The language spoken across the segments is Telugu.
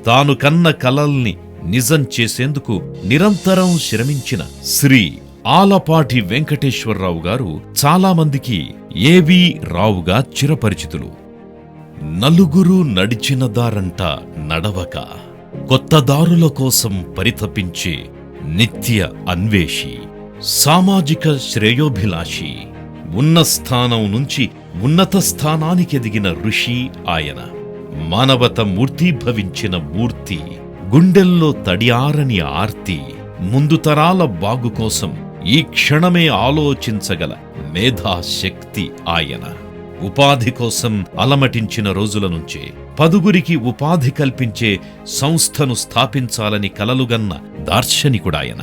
తాను కన్న కలల్ని నిజం చేసేందుకు నిరంతరం శ్రమించిన శ్రీ ఆలపాటి వెంకటేశ్వరరావు గారు చాలామందికి ఏవి రావుగా చిరపరిచితులు. నలుగురు నడిచిన దారంట నడవక కొత్త దారుల కోసం పరితపించే నిత్య అన్వేషి, సామాజిక శ్రేయోభిలాషి, ఉన్న స్థానం నుంచి ఉన్నత స్థానానికి ఎదిగిన ఋషి ఆయన. మానవత మూర్తీభవించిన మూర్తి, గుండెల్లో తడియారని ఆర్తి, ముందు తరాల బాగు కోసం ఈ క్షణమే ఆలోచించగల మేధాశక్తి ఆయన. ఉపాధి కోసం అలమటించిన రోజుల నుంచే పదుగురికి ఉపాధి కల్పించే సంస్థను స్థాపించాలని కలలుగన్న దార్శనికుడాయన.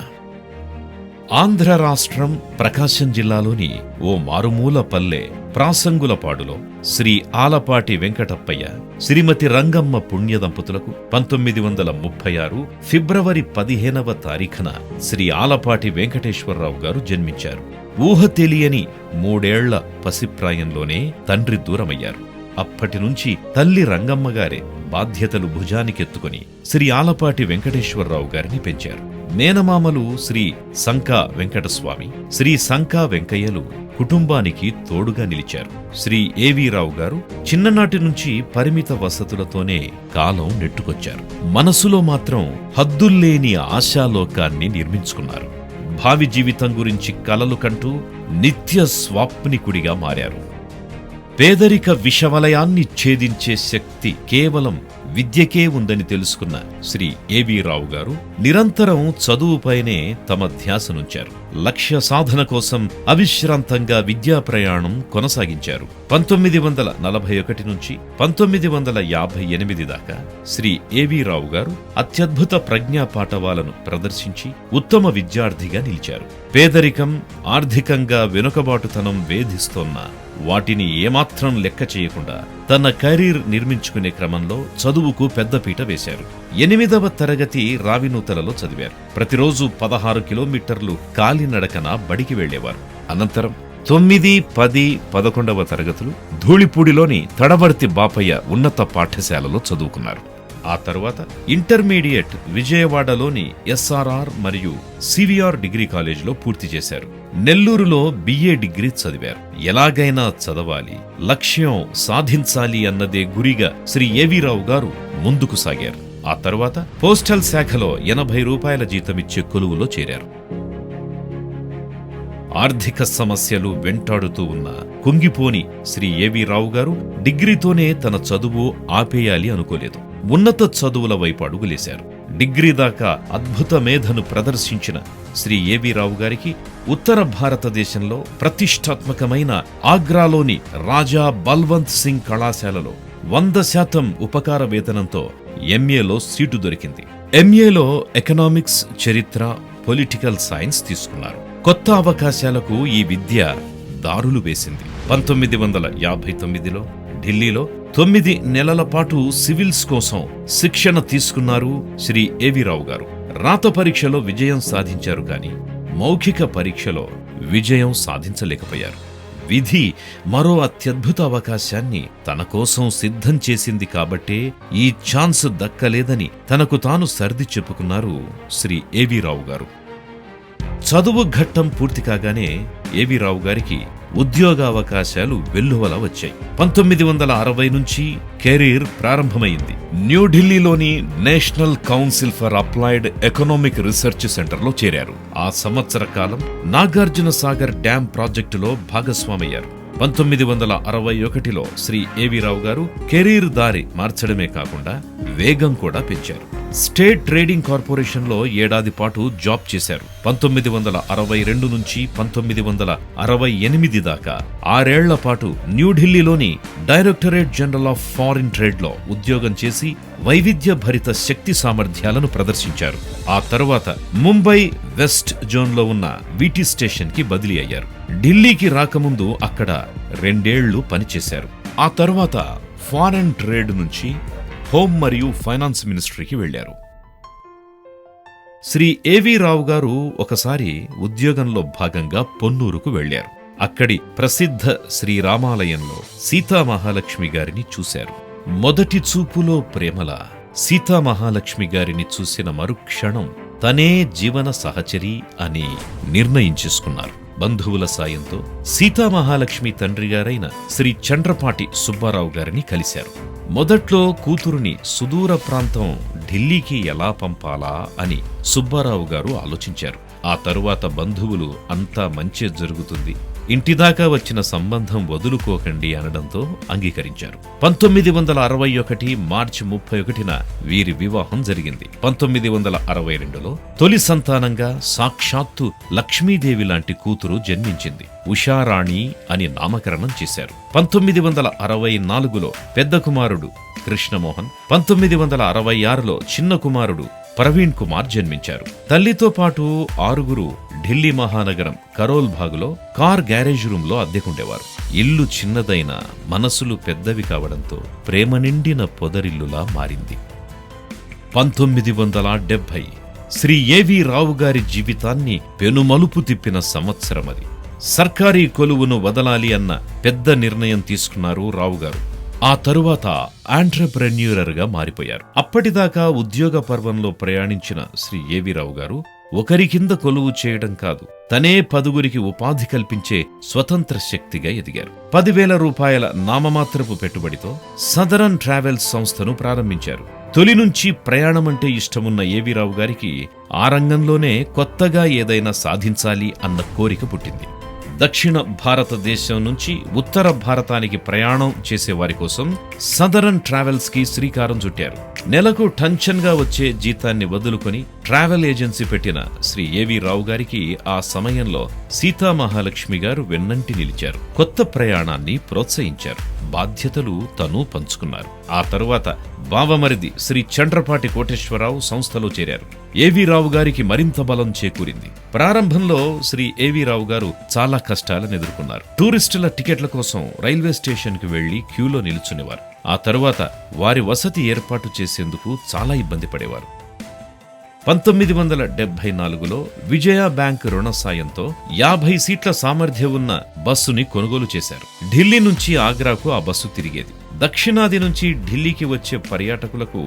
ఆంధ్ర రాష్ట్రం ప్రకాశం జిల్లాలోని ఓ మారుమూల పల్లె ప్రాసంగులపాడులో శ్రీ ఆలపాటి వెంకటప్పయ్య, శ్రీమతి రంగమ్మ పుణ్య దంపతులకు 1936 ఫిబ్రవరి 15వ తారీఖున శ్రీ ఆలపాటి వెంకటేశ్వరరావు గారు జన్మించారు. ఊహ తెలియని 3 ఏళ్ల పసిప్రాయంలోనే తండ్రి దూరమయ్యారు. అప్పటినుంచి తల్లి రంగమ్మగారే బాధ్యతలు భుజానికెత్తుకుని శ్రీ ఆలపాటి వెంకటేశ్వరరావు గారిని పెంచారు. మేనమామలు శ్రీ సంకా వెంకటస్వామి, శ్రీ సంకా వెంకయ్యలు కుటుంబానికి తోడుగా నిలిచారు. శ్రీ ఏవి రావు గారు చిన్ననాటి నుంచి పరిమిత వసతులతోనే కాలం నెట్టుకొచ్చారు. మనసులో మాత్రం హద్దుల్లేని ఆశాలోకాన్ని నిర్మించుకున్నారు. భావి జీవితం గురించి కలలు కంటూ నిత్య స్వాప్నికుడిగా మారారు. పేదరిక విషవలయాన్ని ఛేదించే శక్తి కేవలం విద్యకే ఉందని తెలుసుకున్న శ్రీ ఏవి రావు గారు నిరంతరం చదువుపైనే తమ ధ్యాసనుంచారు. లక్ష్య సాధన కోసం అవిశ్రాంతంగా విద్యా ప్రయాణం కొనసాగించారు. 1941 నుంచి 1958 దాకా శ్రీ ఏవి రావు గారు అత్యద్భుత ప్రజ్ఞా పాఠవాలను ప్రదర్శించి ఉత్తమ విద్యార్థిగా నిలిచారు. పేదరికం, ఆర్థికంగా వెనుకబాటుతనం వేధిస్తోన్న వాటిని ఏమాత్రం లెక్క చేయకుండా తన కెరీర్ నిర్మించుకునే క్రమంలో చదువుకు పెద్దపీట వేశారు. 8వ తరగతి రావినూతలలో చదివారు. ప్రతిరోజు 16 కిలోమీటర్లు కాలినడకన బడికి వెళ్లేవారు. అనంతరం 9, 10, 11వ తరగతులు ధూళిపూడిలోని తడవర్తి బాపయ్య ఉన్నత పాఠశాలలో చదువుకున్నారు. ఆ తరువాత ఇంటర్మీడియట్ విజయవాడలోని SRR మరియు CVR డిగ్రీ కాలేజీలో పూర్తి చేశారు. నెల్లూరులో BA డిగ్రీ చదివారు. ఎలాగైనా చదవాలి, లక్ష్యం సాధించాలి అన్నదే గురిగా శ్రీ ఏవి రావు గారు ముందుకు సాగారు. ఆ తరువాత పోస్టల్ శాఖలో 80 రూపాయల జీతమిచ్చే కొలువులో చేరారు. ఆర్థిక సమస్యలు వెంటాడుతూ ఉన్న కుంగిపోని శ్రీ ఏవి రావు గారు డిగ్రీతోనే తన చదువు ఆపేయాలి అనుకోలేదు. ఉన్నత చదువుల వైపు అడుగులేశారు. డిగ్రీ దాకా అద్భుత మేధను ప్రదర్శించిన శ్రీ ఏవి రావు గారికి ఉత్తర భారతదేశంలో ప్రతిష్టాత్మకమైన ఆగ్రాలోని రాజా బల్వంత్ సింగ్ కళాశాలలో 100% ఉపకార వేతనంతో MAలో సీటు దొరికింది. MAలో ఎకనామిక్స్, చరిత్ర, పొలిటికల్ సైన్స్ తీసుకున్నారు. కొత్త అవకాశాలకు ఈ విద్య దారులు వేసింది. 1959లో ఢిల్లీలో 9 నెలల పాటు సివిల్స్ కోసం శిక్షణ తీసుకున్నారు శ్రీ ఏవి రావు గారు. రాత పరీక్షలో విజయం సాధించారు, కానీ మౌఖిక పరీక్షలో విజయం సాధించలేకపోయారు. విధి మరో అత్యద్భుత అవకాశాన్ని తన కోసం సిద్ధం చేసింది కాబట్టే ఈ ఛాన్స్ దక్కలేదని తనకు తాను సర్ది చెప్పుకున్నారు శ్రీ ఏవి రావు గారు. చదువు ఘట్టం పూర్తి కాగానే ఏవి రావు గారికి ఉద్యోగావకాశాలు వెల్లువల వచ్చాయి. 1960 నుంచి కెరీర్ ప్రారంభమైంది. న్యూఢిల్లీలోని national council for applied economic research సెంటర్లో చేరారు. ఆ సంవత్సర కాలం నాగార్జున సాగర్ డ్యాం ప్రాజెక్టులో భాగస్వామయ్యారు. 1961లో శ్రీ ఏవి రావు గారు కెరీర్ దారి మార్చడమే కాకుండా వేగం కూడా పెంచారు. స్టేట్ ట్రేడింగ్ కార్పొరేషన్లో 1 ఏడాది పాటు జాబ్ చేశారు. 1962 నుంచి 1968 దాకా 6 ఏళ్ల పాటు న్యూఢిల్లీలోని డైరెక్టరేట్ జనరల్ ఆఫ్ ఫారిన్ ట్రేడ్లో ఉద్యోగం చేసి వైవిధ్య భరిత శక్తి సామర్థ్యాలను ప్రదర్శించారు. ఆ తరువాత ముంబై వెస్ట్ జోన్లో ఉన్న వీటీ స్టేషన్ కి బదిలీ అయ్యారు. ఢిల్లీకి రాకముందు అక్కడ 2 ఏళ్లు పనిచేశారు. ఆ తరువాత ఫారెన్ ట్రేడ్ నుంచి హోమ్ మరియు ఫైనాన్స్ మినిస్ట్రీకి వెళ్లారు. శ్రీ ఏవి రావు గారు ఒకసారి ఉద్యోగంలో భాగంగా పొన్నూరుకు వెళ్లారు. అక్కడి ప్రసిద్ధ శ్రీరామాలయంలో సీతామహాలక్ష్మి గారిని చూశారు. మొదటి చూపులో ప్రేమలా సీతామహాలక్ష్మి గారిని చూసిన మరుక్షణం తనే జీవన సహచరి అని నిర్ణయించేసుకున్నారు. బంధువుల సాయంతో సీతామహాలక్ష్మి తండ్రి గారైన శ్రీ చండ్రపాటి సుబ్బారావు గారిని కలిశారు. మొదట్లో కూతురుని సుదూర ప్రాంతం ఢిల్లీకి ఎలా పంపాలా అని సుబ్బారావు గారు ఆలోచించారు. ఆ తరువాత బంధువులు అంతా మంచే జరుగుతుంది, ఇంటిదాకా వచ్చిన సంబంధం వదులుకోకండి అనడంతో అంగీకరించారు. 1961 మార్చి 31న వీరి వివాహం జరిగింది. 1962లో తొలి సంతానంగా సాక్షాత్తు లక్ష్మీదేవి లాంటి కూతురు జన్మించింది. ఉషారాణి అని నామకరణం చేశారు. 1964లో పెద్ద కుమారుడు కృష్ణమోహన్, 1966లో చిన్న కుమారుడు ప్రవీణ్ కుమార్ జన్మించారు. తల్లితో పాటు 6 ఢిల్లీ మహానగరం కరోల్ భాగులో కార్ గ్యారేజ్ రూమ్ లో అద్దెకుండేవారు. ఇల్లు చిన్నదైన మనసులు పెద్దవి కావడంతో ప్రేమ నిండిన పొదరిల్లులా మారింది. 1970 శ్రీ ఏవి రావు గారి జీవితాన్ని పెనుమలుపు తిప్పిన సంవత్సరమది. సర్కారీ కొలువును వదలాలి అన్న పెద్ద నిర్ణయం తీసుకున్నారు రావు గారు. ఆ తరువాత ఆంట్రప్రెన్యూరర్గా మారిపోయారు. అప్పటిదాకా ఉద్యోగ పర్వంలో ప్రయాణించిన శ్రీ ఏవి రావు గారు ఒకరి కింద కొలువు చేయడం కాదు, తనే 10గురికి ఉపాధి కల్పించే స్వతంత్ర శక్తిగా ఎదిగారు. 10,000 రూపాయల నామమాత్రపు పెట్టుబడితో సదరన్ ట్రావెల్స్ సంస్థను ప్రారంభించారు. తొలి నుంచి ప్రయాణమంటే ఇష్టమున్న ఏవి రావు గారికి ఆ రంగంలోనే కొత్తగా ఏదైనా సాధించాలి అన్న కోరిక పుట్టింది. దక్షిణ భారతదేశం నుంచి ఉత్తర భారతానికి ప్రయాణం చేసేవారి కోసం సదరన్ ట్రావెల్స్ కి శ్రీకారం చుట్టారు. నెలకు టంచన్గా వచ్చే జీతాన్ని వదులుకొని ట్రావెల్ ఏజెన్సీ పెట్టిన శ్రీ ఏవి రావు గారికి ఆ సమయంలో సీతామహాలక్ష్మి గారు వెన్నంటి నిలిచారు. కొత్త ప్రయాణాన్ని ప్రోత్సహించారు. బాధ్యతలు తను పంచుకున్నారు. ఆ తరువాత బావమరిది శ్రీ చండ్రపాటి కోటేశ్వరరావు సంస్థలో చేరారు. ఏవి రావు గారికి మరింత బలం చేకూరింది. ప్రారంభంలో శ్రీ ఏవి రావు గారు చాలా కష్టాలను ఎదుర్కొన్నారు. టూరిస్టుల టికెట్ల కోసం రైల్వే స్టేషన్ కి వెళ్లి క్యూలో నిల్చునేవారు. ఆ తరువాత వారి వసతి ఏర్పాటు చేసేందుకు చాలా ఇబ్బంది పడేవారు. 1974లో విజయ బ్యాంక్ రుణ సాయంతో 50 సీట్ల సామర్థ్యం ఉన్న బస్సుని కొనుగోలు చేశారు. ఢిల్లీ నుంచి ఆగ్రాకు ఆ బస్సు తిరిగేది. దక్షిణాది నుంచి ఢిల్లీకి వచ్చే పర్యాటకులకు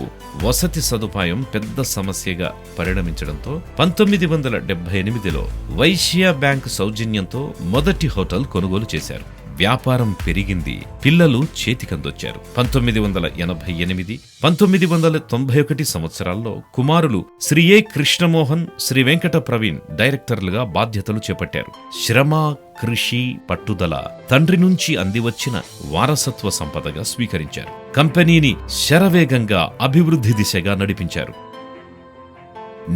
వసతి సదుపాయం పెద్ద సమస్యగా పరిణమించడంతో 1978లో వైశ్య బ్యాంక్ సౌజన్యంతో మొదటి హోటల్ కొనుగోలు చేశారు. వ్యాపారం పెరిగింది. పిల్లలు చేతికందొచ్చారు. 1988, 1991 సంవత్సరాల్లో కుమారులు శ్రీ ఏ కృష్ణమోహన్, శ్రీ వెంకట ప్రవీణ్ డైరెక్టర్లుగా బాధ్యతలు చేపట్టారు. శ్రమ, కృషి, పట్టుదల తండ్రి నుంచి అందివచ్చిన వారసత్వ సంపదగా స్వీకరించారు. కంపెనీని శరవేగంగా అభివృద్ధి దిశగా నడిపించారు.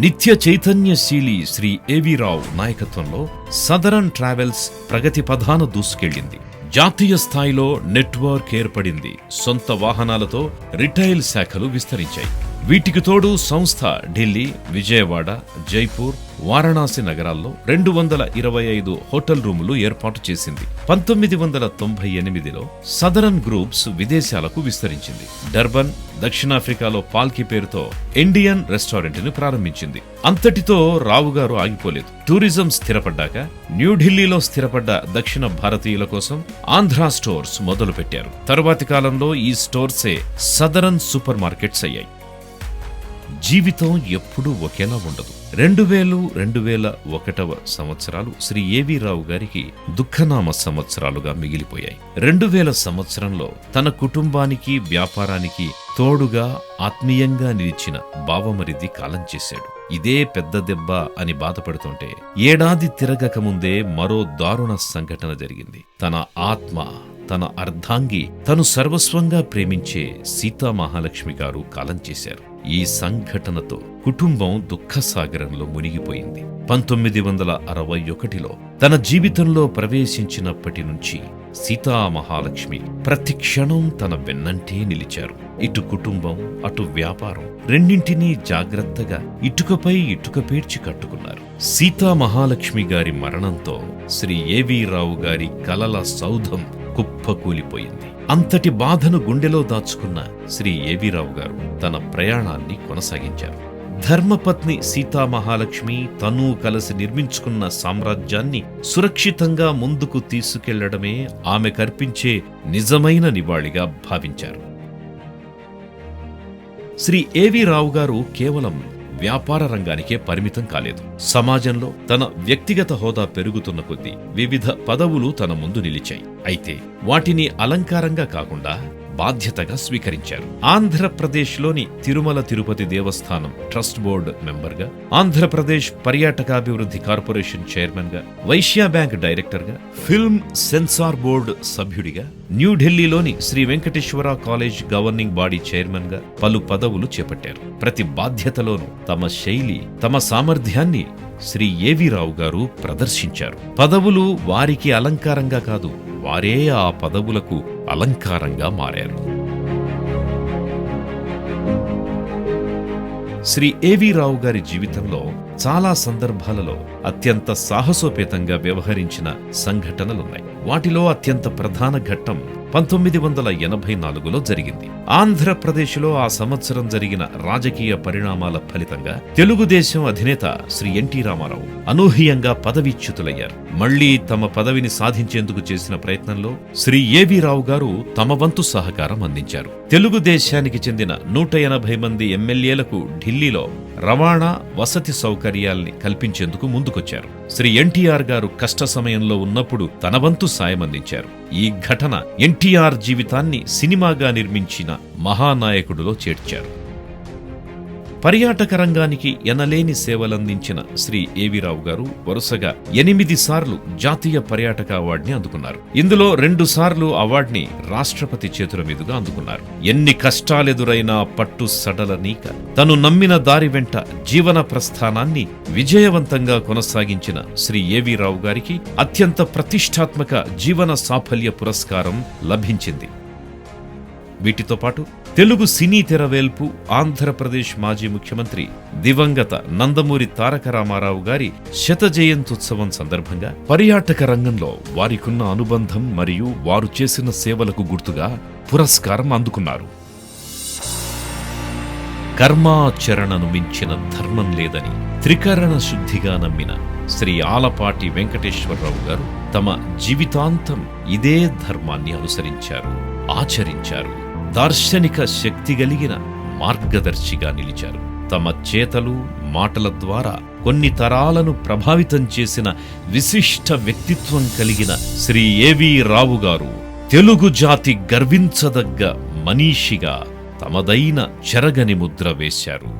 నిత్య చైతన్యశీలి శ్రీ ఏవి రావు నాయకత్వంలో సదరన్ ట్రావెల్స్ ప్రగతి పథాన దూసుకెళ్లింది. జాతీయ స్థాయిలో నెట్వర్క్ ఏర్పడింది. సొంత వాహనాలతో రిటైల్ శాఖలు విస్తరించాయి. వీటికి తోడు సంస్థ ఢిల్లీ, విజయవాడ, జైపూర్, వారణాసి నగరాల్లో 225 హోటల్ రూములు ఏర్పాటు చేసింది. 1998లో సదరన్ గ్రూప్స్ విదేశాలకు విస్తరించింది. డర్బన్, దక్షిణాఫ్రికాలో పాల్కి పేరుతో ఇండియన్ రెస్టారెంట్ ని ప్రారంభించింది. అంతటితో రావు గారు ఆగిపోలేదు. టూరిజం స్థిరపడ్డాక న్యూఢిల్లీలో స్థిరపడ్డ దక్షిణ భారతీయుల కోసం ఆంధ్రా స్టోర్స్ మొదలుపెట్టారు. తరువాతి కాలంలో ఈ స్టోర్సే సదరన్ సూపర్ మార్కెట్స్ అయ్యాయి. జీవితం ఎప్పుడూ ఒకేలా ఉండదు. 2000-2001 సంవత్సరాలు శ్రీ ఏవి రావు గారికి దుఃఖనామ సంవత్సరాలుగా మిగిలిపోయాయి. 2000 సంవత్సరంలో తన కుటుంబానికి, వ్యాపారానికి తోడుగా ఆత్మీయంగా నిలిచిన బావమరిది కాలం చేశాడు. ఇదే పెద్ద దెబ్బ అని బాధపడుతుంటే ఏడాది తిరగకముందే మరో దారుణ సంఘటన జరిగింది. తన ఆత్మ, తన అర్ధాంగి, తను సర్వస్వంగా ప్రేమించే సీతామహాలక్ష్మి గారు కాలం చేశారు. ఈ సంఘటనతో కుటుంబం దుఃఖసాగరంలో మునిగిపోయింది. 1961లో తన జీవితంలో ప్రవేశించినప్పటి నుంచి సీతామహాలక్ష్మి ప్రతి క్షణం తన వెన్నంటే నిలిచారు. ఇటు కుటుంబం, అటు వ్యాపారం రెండింటినీ జాగ్రత్తగా ఇటుకపై ఇటుక పేర్చి కట్టుకున్నారు. సీతామహాలక్ష్మి గారి మరణంతో శ్రీ ఏవి రావు గారి కలల సౌధం కుప్పకూలిపోయింది. అంతటి బాధను గుండెలో దాచుకున్న శ్రీ ఏవి రావు గారు తన ప్రయాణాన్ని కొనసాగించారు. ధర్మపత్ని సీతామహాలక్ష్మి తను కలిసి నిర్మించుకున్న సామ్రాజ్యాన్ని సురక్షితంగా ముందుకు తీసుకెళ్లడమే ఆమె కర్పించే నిజమైన నివాళిగా భావించారు. శ్రీ ఏవి రావు గారు కేవలం వ్యాపార రంగానికే పరిమితం కాలేదు. సమాజంలో తన వ్యక్తిగత హోదా పెరుగుతున్న కొద్దీ వివిధ పదవులు తన ముందు నిలిచాయి. అయితే వాటిని అలంకారంగా కాకుండా బాధ్యతగా స్వీకరించారు. ఆంధ్రప్రదేశ్లోని తిరుమల తిరుపతి దేవస్థానం ట్రస్ట్ బోర్డు మెంబర్గా, ఆంధ్రప్రదేశ్ పర్యాటకాభివృద్ధి కార్పొరేషన్ చైర్మన్గా, వైశ్య బ్యాంక్ డైరెక్టర్గా, ఫిల్మ్ సెన్సార్ బోర్డు సభ్యుడిగా, న్యూఢిల్లీలోని Shri Venkateswara college governing body చైర్మన్గా పలు పదవులు చేపట్టారు. ప్రతి బాధ్యతలోనూ తమ శైలి, తమ సామర్థ్యాన్ని శ్రీ ఏవి రావు గారు ప్రదర్శించారు. పదవులు వారికి అలంకారంగా కాదు, వారే ఆ పదవులకు అలంకారంగా మారారు. శ్రీ ఏవి రావు గారి జీవితంలో చాలా సందర్భాలలో అత్యంత సాహసోపేతంగా వ్యవహరించిన సంఘటనలున్నాయి. వాటిలో అత్యంత ప్రధాన ఘట్టం 1984లో జరిగింది. ఆంధ్రప్రదేశ్లో ఆ సంవత్సరం జరిగిన రాజకీయ పరిణామాల ఫలితంగా తెలుగుదేశం అధినేత శ్రీ ఎన్టీ రామారావు అనూహ్యంగా పదవీచ్యుతులయ్యారు. మళ్లీ తమ పదవిని సాధించేందుకు చేసిన ప్రయత్నంలో శ్రీ ఏవి రావు గారు తమ వంతు సహకారం అందించారు. తెలుగుదేశానికి చెందిన 180 మంది ఎమ్మెల్యేలకు ఢిల్లీలో రవాణా, వసతి సౌకర్యాల్ని కల్పించేందుకు ముందుకొచ్చారు. శ్రీ ఎన్టీఆర్ గారు కష్ట సమయంలో ఉన్నప్పుడు తన వంతు సాయమందించారు. ఈ ఘటన ఎన్టీఆర్ జీవితాన్ని సినిమాగా నిర్మించిన మహానాయకుడిలో చేర్చారు. పర్యాటక రంగానికి ఎనలేని సేవలందించిన శ్రీ ఏవి రావు గారు వరుసగా 8 సార్లు జాతీయ పర్యాటక అవార్డుని అందుకున్నారు. ఇందులో 2 సార్లు అవార్డుని రాష్ట్రపతి చేతుల మీదుగా అందుకున్నారు. ఎన్ని కష్టాలెదురైనా పట్టు సడలనీక తను నమ్మిన దారి వెంట జీవన ప్రస్థానాన్ని విజయవంతంగా కొనసాగించిన శ్రీ ఏవి రావు గారికి అత్యంత ప్రతిష్టాత్మక జీవన సాఫల్య పురస్కారం లభించింది. వీటితో పాటు తెలుగు సినీ తెరవేల్పు ఆంధ్రప్రదేశ్ మాజీ ముఖ్యమంత్రి దివంగత నందమూరి తారక రామారావు గారి 100వ జయంత్యుత్సవం సందర్భంగా పర్యాటక రంగంలో వారికున్న అనుబంధం మరియు వారు చేసిన సేవలకు గుర్తుగా పురస్కారం అందుకున్నారు. కర్మాచరణను మించిన ధర్మం లేదని త్రికరణ శుద్ధిగా నమ్మిన శ్రీ ఆలపాటి వెంకటేశ్వరరావు గారు తమ జీవితాంతం ఇదే ధర్మాన్ని అనుసరించారు, ఆచరించారు. దార్శనిక శక్తి కలిగిన మార్గదర్శిగా నిలిచారు. తమ చేతలు, మాటల ద్వారా కొన్ని తరాలను ప్రభావితం చేసిన విశిష్ట వ్యక్తిత్వం కలిగిన శ్రీ ఏవి రావు గారు తెలుగు జాతి గర్వించదగ్గ మనీషిగా తమదైన చెరగని ముద్ర వేశారు.